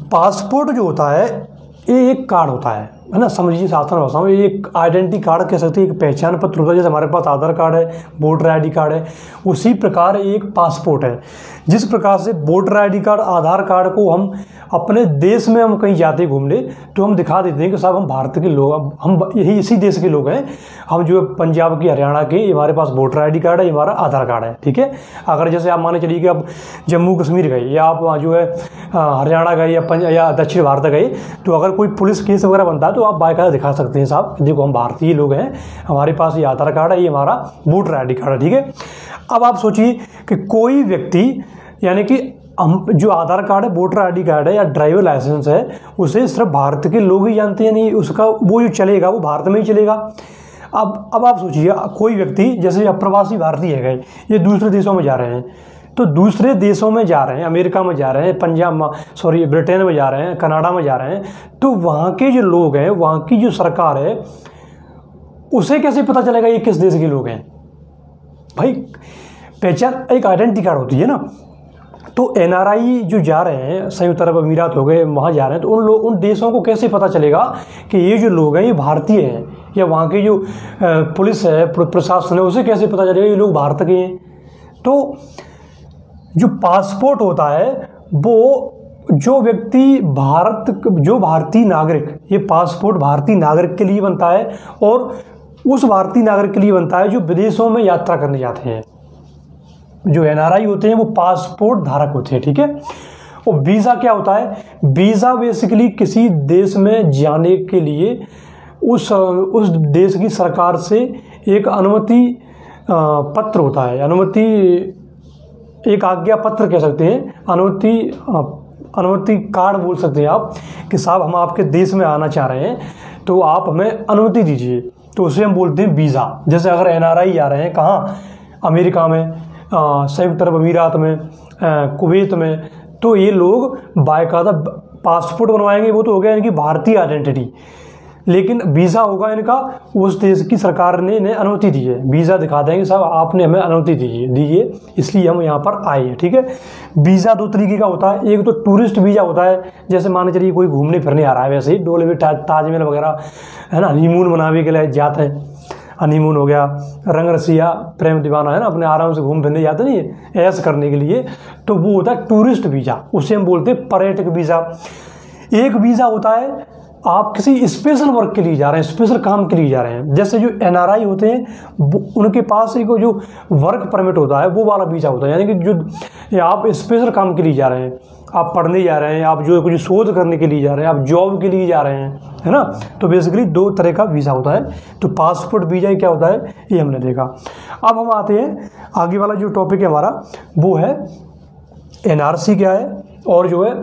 पासपोर्ट जो होता है ये एक कार्ड होता है ना, समझिए साधारण भाषा में एक आइडेंटिटी कार्ड कह सकते हैं, एक पहचान पत्र होता है। जैसे हमारे पास आधार कार्ड है, वोटर आईडी कार्ड है, उसी प्रकार एक पासपोर्ट है। जिस प्रकार से वोटर आईडी कार्ड, आधार कार्ड को हम अपने देश में हम कहीं जाते घूमने तो हम दिखा देते हैं कि साहब हम भारत के लोग, हम यही इसी देश के लोग हैं, हम जो है पंजाब के, हरियाणा के, हमारे पास वोटर आईडी कार्ड है, हमारा आधार कार्ड है। ठीक है, अगर जैसे आप माने चलिए कि आप जम्मू कश्मीर गए या आप जो है हरियाणा गए या दक्षिण भारत गए, तो अगर कोई पुलिस केस वगैरह बनता है तो आप बाकायदा दिखा सकते हैं साहब देखो हम भारतीय लोग हैं, हमारे पास ये आधार कार्ड है, ये हमारा वोटर आईडी कार्ड है। ठीक है, अब आप सोचिए कि कोई व्यक्ति, यानी कि हम जो आधार कार्ड है, वोटर आईडी कार्ड है या ड्राइवर लाइसेंस है, उसे सिर्फ भारत के लोग ही जानते हैं, नहीं उसका वो जो चलेगा वो भारत में ही चलेगा। अब आप सोचिए कोई व्यक्ति जैसे अप्रवासी भारतीय है गए, ये दूसरे देशों में जा रहे हैं, तो दूसरे देशों में जा रहे हैं, अमेरिका में जा रहे हैं, ब्रिटेन में जा रहे हैं, कनाडा में जा रहे हैं, तो वहाँ के जो लोग हैं, वहाँ की जो सरकार है, उसे कैसे पता चलेगा ये किस देश के लोग हैं? भाई पहचान, एक आइडेंटिटी कार्ड होती है ना। तो एनआरआई जो जा रहे हैं, संयुक्त अरब अमीरात हो गए, वहाँ जा रहे हैं, तो उन देशों को कैसे पता चलेगा कि ये जो लोग हैं ये भारतीय हैं, या वहाँ की जो पुलिस है, प्रशासन है, उसे कैसे पता चलेगा ये लोग भारत के हैं? तो जो पासपोर्ट होता है वो जो व्यक्ति जो भारतीय नागरिक, ये पासपोर्ट भारतीय नागरिक के लिए बनता है और उस भारतीय नागरिक के लिए बनता है जो विदेशों में यात्रा करने जाते हैं। जो एनआरआई होते हैं वो पासपोर्ट धारक होते हैं। ठीक है, और वीज़ा क्या होता है? वीज़ा बेसिकली किसी देश में जाने के लिए उस देश की सरकार से एक अनुमति पत्र होता है, अनुमति, एक आज्ञा पत्र कह सकते हैं, अनुमति कार्ड बोल सकते हैं आप, कि साहब हम आपके देश में आना चाह रहे हैं तो आप हमें अनुमति दीजिए, तो उसे हम बोलते हैं वीज़ा। जैसे अगर NRI आ रहे हैं कहाँ, अमेरिका में, संयुक्त अरब अमीरात में, कुवैत में, तो ये लोग बाकायदा पासपोर्ट बनवाएंगे, वो तो हो गया इनकी भारतीय आइडेंटिटी, लेकिन वीज़ा होगा इनका, उस देश की सरकार ने इन्हें अनुमति दी है, वीज़ा दिखा देंगे साहब आपने हमें अनुमति दीजिए इसलिए हम यहाँ पर आए हैं, ठीक है। वीज़ा दो तरीके का होता है, एक तो टूरिस्ट वीज़ा होता है, जैसे मान चलिए कोई घूमने फिरने आ रहा है, वैसे ही डोले में ताजमहल वगैरह है ना, हनीमून मनाने के लिए जाते हैं, हनीमून हो गया, रंग रसिया प्रेम दीवाना है ना, अपने आराम से घूम फिरने जाते नहीं है ऐश करने के लिए, तो वो होता है टूरिस्ट वीज़ा, उसे हम बोलते हैं पर्यटक वीज़ा। एक वीज़ा होता है आप किसी स्पेशल वर्क के लिए जा रहे हैं, स्पेशल काम के लिए जा रहे हैं, जैसे जो NRI होते हैं उनके पास एक जो वर्क परमिट होता है वो वाला वीज़ा होता है, यानी कि जो आप स्पेशल काम के लिए जा रहे हैं, आप पढ़ने जा रहे हैं, आप जो कुछ शोध करने के लिए जा रहे हैं, आप जॉब के लिए जा रहे हैं, है ना। तो बेसिकली दो तरह का वीज़ा होता है। तो पासपोर्ट वीज़ा क्या होता है ये हमने देखा। अब हम आते हैं आगे वाला जो टॉपिक है हमारा, वो है NRC क्या है, और जो है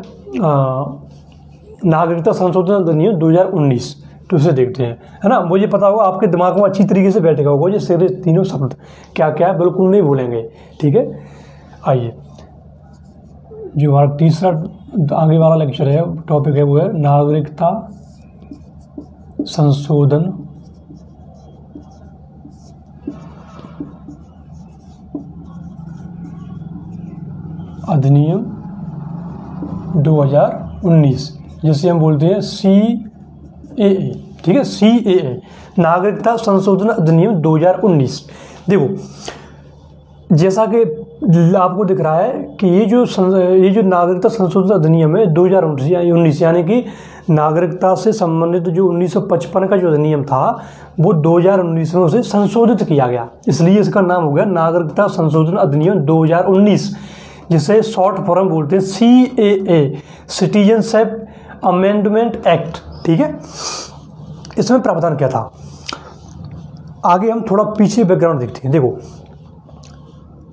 नागरिकता संशोधन अधिनियम 2019, तो इसे देखते हैं, है ना। मुझे पता होगा आपके दिमाग में अच्छी तरीके से बैठेगा होगा ये सारे तीनों शब्द क्या क्या है, बिल्कुल नहीं भूलेंगे, ठीक है। आइए, जो हमारा तीसरा आगे वाला लेक्चर है, टॉपिक है, वो है नागरिकता संशोधन अधिनियम 2019, जिसे हम बोलते हैं CAA, ठीक है, CAA, नागरिकता संशोधन अधिनियम 2019। देखो जैसा कि आपको दिख रहा है कि ये जो नागरिकता संशोधन अधिनियम है 2019, यानी कि नागरिकता से संबंधित जो 1955 का जो अधिनियम था वो 2019 में उसे संशोधित किया गया, इसलिए इसका नाम हो गया नागरिकता संशोधन अधिनियम 2019, जिसे शॉर्ट फॉर्म बोलते हैं CAA, सिटीजनशिप अमेंडमेंट एक्ट, ठीक है। इसमें प्रावधान क्या था, आगे हम थोड़ा पीछे बैकग्राउंड देखते हैं। देखो,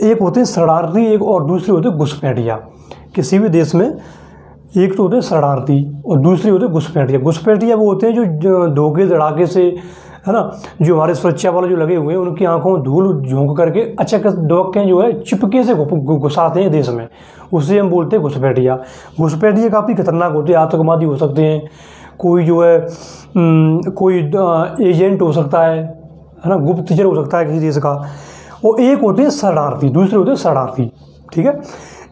एक होते हैं शरणार्थी, एक और दूसरे होते हैं घुसपैठिया। किसी भी देश में एक तो होते हैं शरणार्थी और दूसरे होते हैं घुसपैठिया। घुसपैठिया वो होते हैं जो धोखे धड़ाके से, है ना, जो हमारे सुरक्षा वाले जो लगे हुए हैं उनकी आंखों में धूल झोंक करके अचक डोके जो है चिपके से घुसाते हैं देश में, उसे हम बोलते हैं घुसपैठिया। घुसपैठिया काफ़ी खतरनाक होते हैं, आतंकवादी हो सकते हैं, कोई जो है कोई एजेंट हो सकता है ना, गुप्तचर हो सकता है किसी देश का। और एक होते हैं शरणार्थी, दूसरे होते हैं शरणार्थी, ठीक है।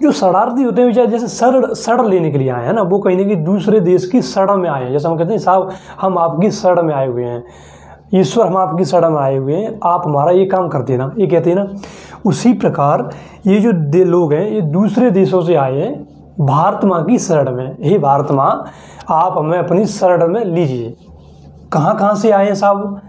जो शरणार्थी होते हैं बेचारे जैसे शरण लेने के लिए आए हैं ना, वो कहीं ना कहीं दूसरे देश की शरण में आए हैं, जैसे हम कहते हैं साहब हम आपकी शरण में आए हुए हैं, ईश्वर हम आपकी शरण में आए हुए हैं, आप हमारा ये काम कर देना, ये कहते हैं ना। उसी प्रकार ये जो लोग हैं ये दूसरे देशों से आए हैं भारत माँ की शरण में। हे भारत माँ, आप हमें अपनी शरण में लीजिए। कहाँ से आए हैं साहब,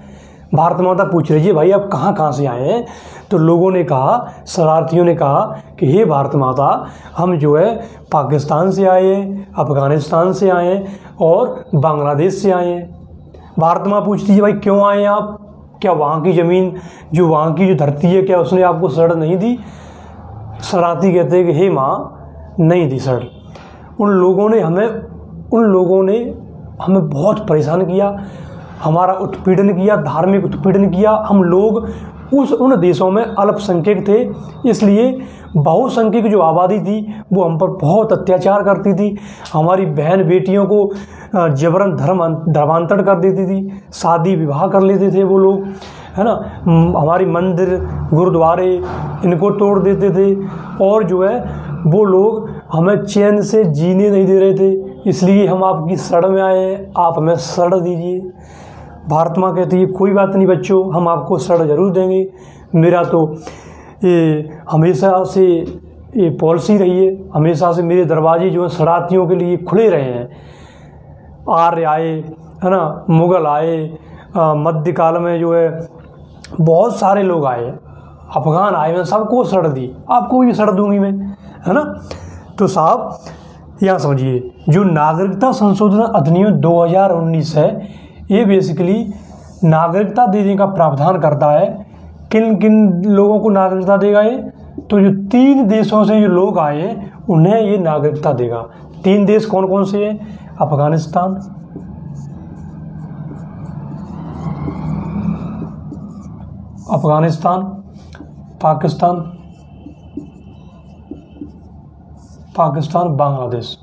भारत माता पूछ रही है भाई आप कहाँ से आए हैं। तो लोगों ने कहा, शरणार्थियों ने कहा कि हे भारत माता, हम जो है पाकिस्तान से आए हैं, अफगानिस्तान से आए हैं और बांग्लादेश से आए हैं। भारत माँ पूछती है भाई क्यों आए आप, क्या वहाँ की ज़मीन, जो वहाँ की जो धरती है, क्या उसने आपको शरण नहीं दी। शरणार्थी कहते हैं कि हे माँ नहीं दी शरण। उन लोगों ने हमें बहुत परेशान किया, हमारा उत्पीड़न किया, धार्मिक उत्पीड़न किया। हम लोग उन देशों में अल्पसंख्यक थे, इसलिए बहुसंख्यक जो आबादी थी वो हम पर बहुत अत्याचार करती थी। हमारी बहन बेटियों को जबरन धर्मांतरण कर देती थी, शादी विवाह कर लेते थे वो लोग, है ना। हमारी मंदिर गुरुद्वारे इनको तोड़ देते थे और जो है वो लोग हमें चैन से जीने नहीं दे रहे थे। इसलिए हम आपकी शरण में आए हैं, आप हमें शरण दीजिए। भारत माँ कहती है कोई बात नहीं बच्चों, हम आपको शरण जरूर देंगे। मेरा तो ये हमेशा से ये पॉलिसी रही है, हमेशा से मेरे दरवाजे जो है शरणार्थियों के लिए खुले रहे हैं। आर्य आए, है ना, मुग़ल आए, मध्यकाल में जो है बहुत सारे लोग आए, अफगान आए, मैं सबको शरण दी, आपको भी शरण दूंगी मैं, है ना। तो साहब यहाँ समझिए, जो नागरिकता संशोधन अधिनियम 2019 है, ये बेसिकली नागरिकता देने का प्रावधान करता है। किन किन लोगों को नागरिकता देगा ये? तो जो 3 देशों से जो लोग आए हैं उन्हें ये नागरिकता देगा। 3 देश कौन कौन से हैं? अफगानिस्तान, पाकिस्तान, बांग्लादेश।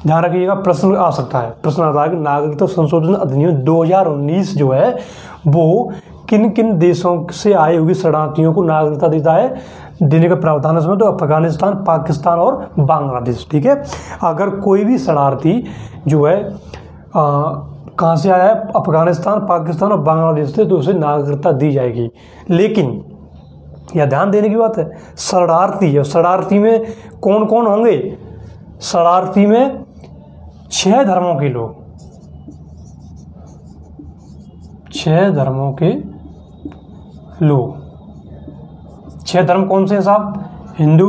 ध्यान रखिएगा, प्रश्न आ सकता है, प्रश्न आता है कि नागरिकता संशोधन अधिनियम 2019 जो है वो किन किन देशों से आए हुए शरणार्थियों को नागरिकता देता है, देने का प्रावधान है उसमें। तो अफगानिस्तान, पाकिस्तान और बांग्लादेश। ठीक है, अगर कोई भी शरणार्थी जो है कहाँ से आया है, अफगानिस्तान, पाकिस्तान और बांग्लादेश से, तो उसे नागरिकता दी जाएगी। लेकिन यह ध्यान देने की बात है, शरणार्थी, और शरणार्थी में कौन कौन होंगे? शरणार्थी में 6 धर्मों के लोग, 6 धर्मों के लोग। 6 धर्म कौन से हैं साहब? हिंदू,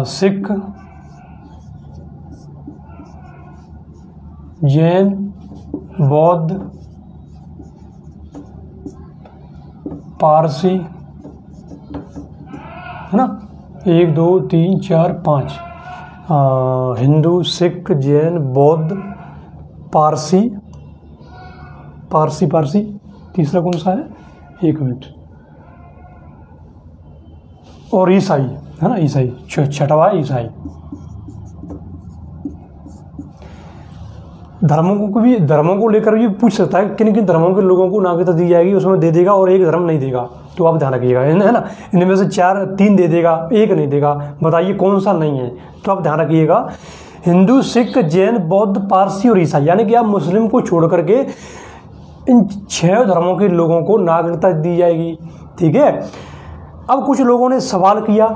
सिख, जैन, बौद्ध, पारसी, है ना, 1 2 3 4 5, हिंदू, सिख, जैन, बौद्ध, पारसी, तीसरा कौन सा है? 1 मिनट, और ईसाई, है ना, ईसाई, छठवा ईसाई। धर्मों को लेकर भी पूछ सकता है, किन किन धर्मों के लोगों को नागरिकता दी जाएगी, उसमें दे देगा और एक धर्म नहीं देगा। तो आप ध्यान रखिएगा, है ना, इनमें से 3 दे देगा, 1 नहीं देगा, बताइए कौन सा नहीं है। तो आप ध्यान रखिएगा, हिंदू, सिख, जैन, बौद्ध, पारसी और ईसाई, यानी कि आप मुस्लिम को छोड़ करके इन 6 धर्मों के लोगों को नागरिकता दी जाएगी। ठीक है, अब कुछ लोगों ने सवाल किया,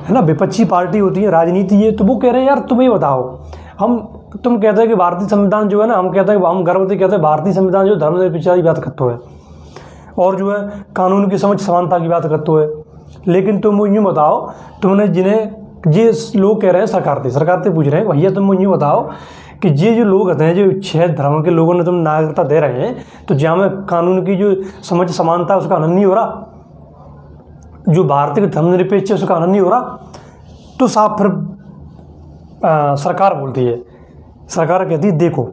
है ना, विपक्षी पार्टी होती है, राजनीति है, तो वो कह रहे हैं यार तुम ये बताओ, तुम कहते हैं कि भारतीय संविधान जो है ना, हम कहते हैं, हम गर्व से कहते हैं भारतीय संविधान जो धर्मनिरपेक्षता की बात करता है और जो है कानून की समझ समानता की बात करता है। लेकिन तुम यूँ बताओ, तुमने जिन्हें ये लोग कह रहे हैं, सरकार से पूछ रहे हैं, भैया तुम यूँ बताओ कि ये जो लोग होते हैं, जो 6 धर्म के लोगों ने तुम नागरिकता दे रहे हैं, तो जहाँ में कानून की जो समझ समानता है उसका आनंद नहीं हो रहा, जो भारतीय धर्मनिरपेक्ष है उसका आनंद नहीं हो रहा। तो साहब फिर सरकार बोलती है, सरकार कहती है देखो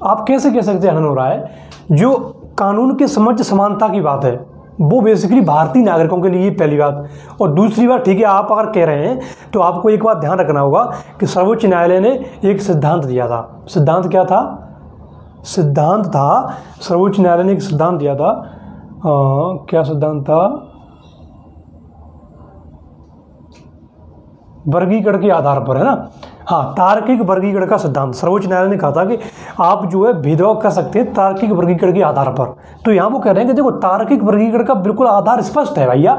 आप कैसे कह सकते आनंद हो रहा है, जो कानून के समझ समानता की बात है वो बेसिकली भारतीय नागरिकों के लिए पहली बात, और दूसरी बात, ठीक है आप अगर कह रहे हैं तो आपको एक बात ध्यान रखना होगा कि सर्वोच्च न्यायालय ने एक सिद्धांत दिया था। सिद्धांत क्या था? सिद्धांत था, सर्वोच्च न्यायालय ने एक सिद्धांत दिया था। क्या सिद्धांत था? वर्गीकरण के आधार पर, है ना, हाँ, तार्किक वर्गीकरण का सिद्धांत। सर्वोच्च न्यायालय ने कहा था कि आप जो है भेदभाव कर सकते हैं तार्किक वर्गीकरण के आधार पर। तो यहाँ वो कह रहे हैं कि देखो तार्किक वर्गीकरण का बिल्कुल आधार स्पष्ट है भैया,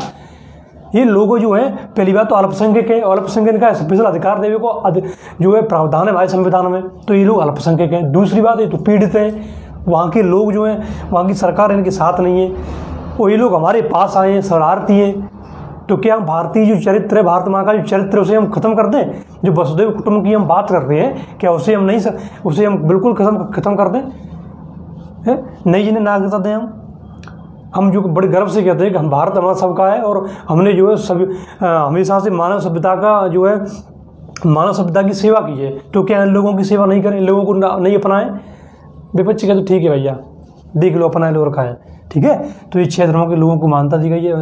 ये लोगों जो है, पहली बात तो अल्पसंख्यक है, अल्पसंख्यक का स्पेशल अधिकार देने को जो है प्रावधान है हमारे संविधान में, तो ये लोग अल्पसंख्यक हैं। दूसरी बात ये तो पीड़ित हैं, वहाँ के लोग जो हैं, वहाँ की सरकार इनके साथ नहीं है, और ये लोग हमारे पास आए हैं, शरणार्थी हैं। तो क्या हम भारतीय जो चरित्र है, भारत माँ का जो चरित्र है, उसे हम खत्म कर दें? जो वसुधैव कुटुंब की हम बात करते हैं, क्या उसे हम नहीं उसे हम बिल्कुल खत्म कर दें? नहीं, जिन्हें नागरिकता दें हम जो बड़े गर्व से कहते हैं कि हम भारत हमारा सबका है, और हमने जो है सभी हमेशा से मानव सभ्यता का जो है मानव सभ्यता की सेवा की है, तो क्या इन लोगों की सेवा नहीं करें, इन लोगों को नहीं अपनाएं? विपक्ष कहते तो ठीक है भैया, देख लो अपना लो रखा है, ठीक है। तो ये 6 धर्मों के लोगों को मान्यता दी गई है,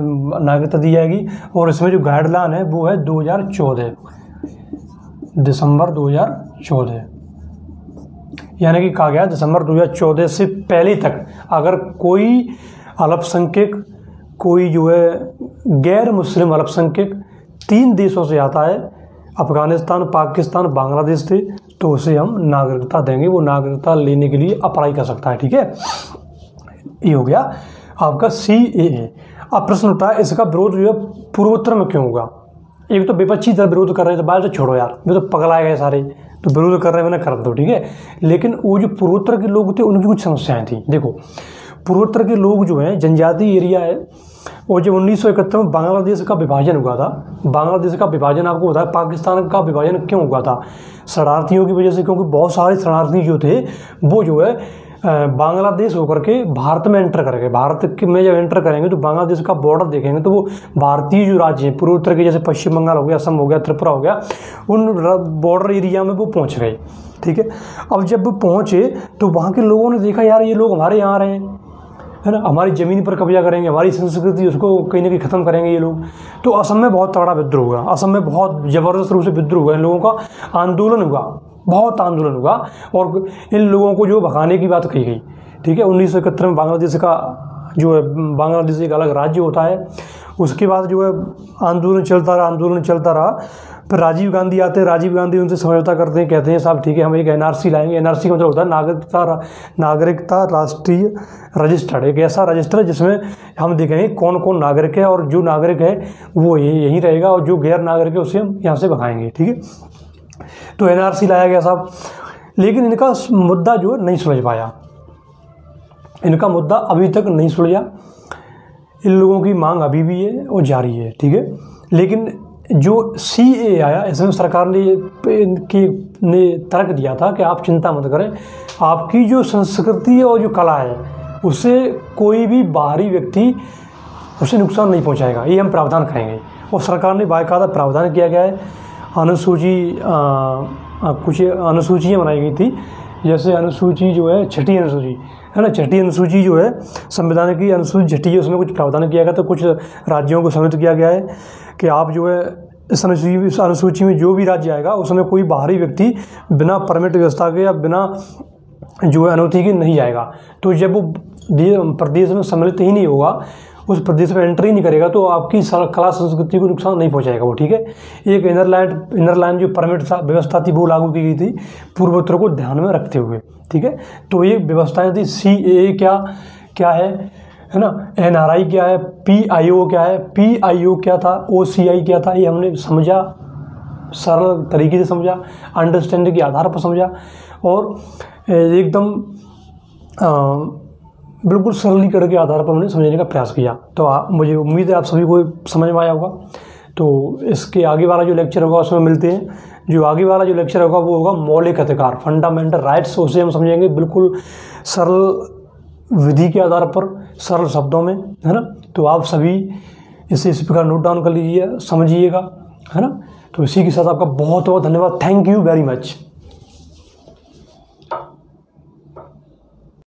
नागरिकता दी जाएगी, और इसमें जो गाइडलाइन है वो है 2014, दिसंबर 2014, यानी कि कहा गया दिसंबर 2014 से पहले तक अगर कोई अल्पसंख्यक, कोई जो है गैर मुस्लिम अल्पसंख्यक 3 देशों से आता है, अफगानिस्तान, पाकिस्तान, बांग्लादेश से, तो उसे हम नागरिकता देंगे, वो नागरिकता लेने के लिए अप्लाई कर सकता है, ठीक है। ये हो गया आपका CAA। अब प्रश्न उठता है इसका विरोध जो है पूर्वोत्तर में क्यों होगा? एक तो विपक्षी तरफ विरोध कर रहे थे, बाहर तो छोड़ो यार, वे तो पगलाए गए सारे, तो विरोध कर रहे हैं, मैंने कर दो, ठीक है। लेकिन वो जो पूर्वोत्तर के लोग थे उनकी कुछ समस्याएं थी। देखो पूर्वोत्तर के लोग जो हैं, जनजातीय एरिया है, और जब 1971 में बांग्लादेश का विभाजन हुआ था, बांग्लादेश का विभाजन आपको बताया, पाकिस्तान का विभाजन क्यों हुआ था? शरणार्थियों की वजह से, क्योंकि बहुत सारे शरणार्थी जो थे वो जो है बांग्लादेश होकर के भारत में एंटर कर गए। भारत में जब एंटर करेंगे तो बांग्लादेश का बॉर्डर देखेंगे तो वो भारतीय जो राज्य हैं पूर्वोत्तर के, जैसे पश्चिम बंगाल हो गया, असम हो गया, त्रिपुरा हो गया, उन बॉर्डर एरिया में वो पहुंच गए। ठीक है, अब जब वो पहुंचे तो वहाँ के लोगों ने देखा यार ये लोग हमारे यहाँ आ रहे हैं, है ना, हमारी ज़मीन पर कब्जा करेंगे, हमारी संस्कृति उसको कहीं ना कहीं ख़त्म करेंगे ये लोग। तो असम में बहुत तगड़ा विद्रोह हुआ, असम में बहुत ज़बरदस्त रूप से विद्रोह हुआ, इन लोगों का आंदोलन हुआ, बहुत आंदोलन हुआ और इन लोगों को जो भगाने की बात कही गई। ठीक है, 1971 में बांग्लादेश का जो है, बांग्लादेश एक अलग राज्य होता है। उसके बाद जो है आंदोलन चलता रहा। फिर राजीव गांधी आते हैं, राजीव गांधी उनसे समझौता करते हैं, कहते हैं साहब ठीक है हम एक एनआरसी लाएंगे। एनआरसी का मतलब होता है नागरिकता राष्ट्रीय रजिस्टर्ड, एक ऐसा रजिस्टर जिसमें हम देखेंगे कौन कौन नागरिक है और जो नागरिक है वो यहीं रहेगा और जो गैर नागरिक है उसे हम यहाँ से भगाएंगे। ठीक है, तो एनआरसी लाया गया साहब, लेकिन इनका मुद्दा जो नहीं सुलझ पाया, इनका मुद्दा अभी तक नहीं सुलझा। इन लोगों की मांग अभी भी है और जारी है। ठीक है, लेकिन जो CAA आया इसमें सरकार ने तर्क दिया था कि आप चिंता मत करें, आपकी जो संस्कृति है और जो कला है उससे कोई भी बाहरी व्यक्ति उसे नुकसान नहीं पहुंचाएगा, ये हम प्रावधान करेंगे। और सरकार ने बाकायदा प्रावधान किया गया है। कुछ अनुसूचियाँ बनाई गई थी, जैसे अनुसूची जो है छठी अनुसूची है ना, छठी अनुसूची जो है संविधान की अनुसूची छठी है, उसमें कुछ प्रावधान किया गया। तो कुछ राज्यों को सम्मिलित किया गया है कि आप जो है इस अनुसूची में जो भी राज्य आएगा उसमें कोई बाहरी व्यक्ति बिना परमिट व्यवस्था के या बिना जो है अनुमति के नहीं आएगा। तो जब वो प्रदेश में सम्मिलित ही नहीं होगा, उस प्रदेश में एंट्री नहीं करेगा, तो आपकी कला संस्कृति को नुकसान नहीं पहुंचाएगा वो। ठीक है, एक इनर लाइन जो परमिट व्यवस्था थी वो लागू की गई थी पूर्वोत्तर को ध्यान में रखते हुए। ठीक है, तो ये व्यवस्थाएं थी। CAA क्या है ना, NRI क्या है, PIO क्या है, PIO क्या था, OCI क्या था, ये हमने समझा, सरल तरीके से समझा, अंडरस्टैंडिंग के आधार पर समझा और एकदम बिल्कुल सरलीकरण के आधार पर हमने समझने का प्रयास किया। तो मुझे उम्मीद है आप सभी को समझ में आया होगा। तो इसके आगे वाला जो लेक्चर होगा उसमें मिलते हैं। जो आगे वाला जो लेक्चर होगा वो होगा मौलिक अधिकार, फंडामेंटल राइट्स, उसे हम समझेंगे बिल्कुल सरल विधि के आधार पर, सरल शब्दों में, है ना। तो आप सभी इसे इस प्रकार नोट डाउन कर लीजिए, समझिएगा, है ना। तो इसी के साथ आपका बहुत बहुत धन्यवाद। Thank you very much.